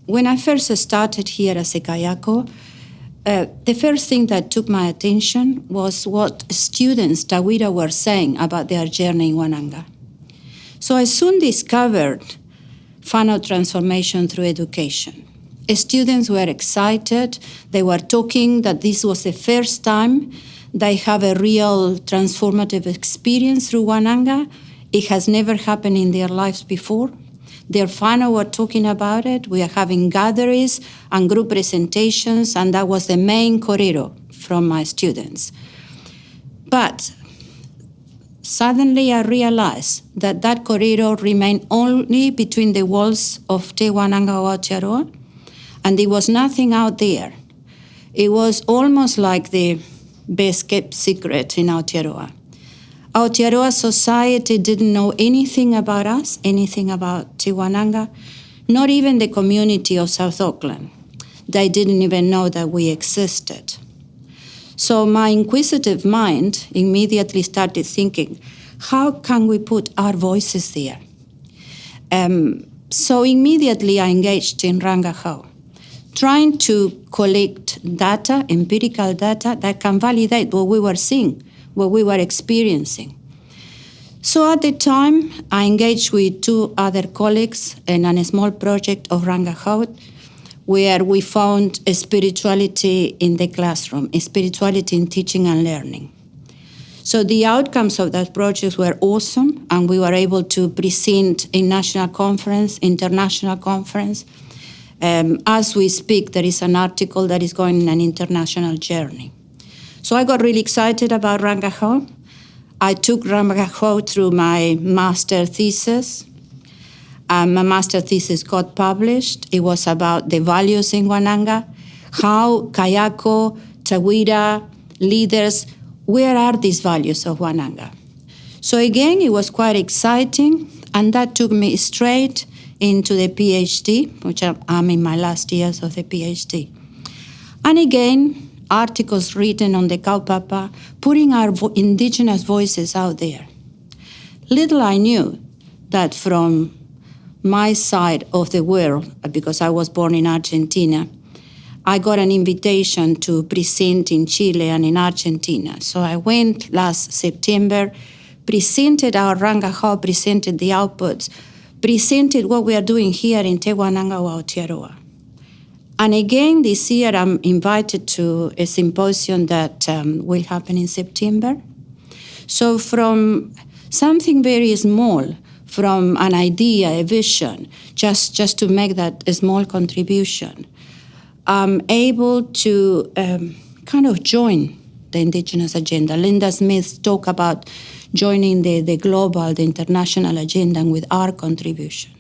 when I first started here as a kayako, the first thing that took my attention was what students Tawira were saying about their journey in Wānanga. So I soon discovered whānau transformation through education. Students were excited. They were talking that this was the first time they have a real transformative experience through Wānanga. It has never happened in their lives before. Their whānau were talking about it. We are having gatherings and group presentations, and that was the main korero from my students. But suddenly I realized that that korero remained only between the walls of Te Wānanga o Aotearoa, and there was nothing out there. It was almost like the best kept secret in Aotearoa. Aotearoa society didn't know anything about us, anything about Te Wānanga, not even the community of South Auckland. They didn't even know that we existed. So my inquisitive mind immediately started thinking, how can we put our voices there? So immediately I engaged in Rangahau, trying to collect data, empirical data, that can validate what we were seeing, what we were experiencing. So at the time, I engaged with 2 other colleagues in a small project of Rangahau, where we found a spirituality in the classroom, a spirituality in teaching and learning. So the outcomes of that project were awesome, and we were able to present in national conference, international conference. As we speak, there is an article that is going on an international journey. So I got really excited about Rangahau. I took Rangahau through my master thesis. My master thesis got published. It was about the values in Wānanga, how kayako, Tawira, leaders, where are these values of Wānanga? So again, it was quite exciting, and that took me straight into the PhD, which I'm in my last years of the PhD. And again, articles written on the kaupapa, putting our indigenous voices out there. Little I knew that from my side of the world, because I was born in Argentina, I got an invitation to present in Chile and in Argentina. So I went last September, presented our Rangahau, presented the outputs, presented what we are doing here in Te Wānanga o Aotearoa. And again, this year I'm invited to a symposium that will happen in September. So from something very small, from an idea, a vision, just to make that a small contribution, I'm able to kind of join the Indigenous agenda. Linda Smith talked about joining the global, the international agenda with our contribution.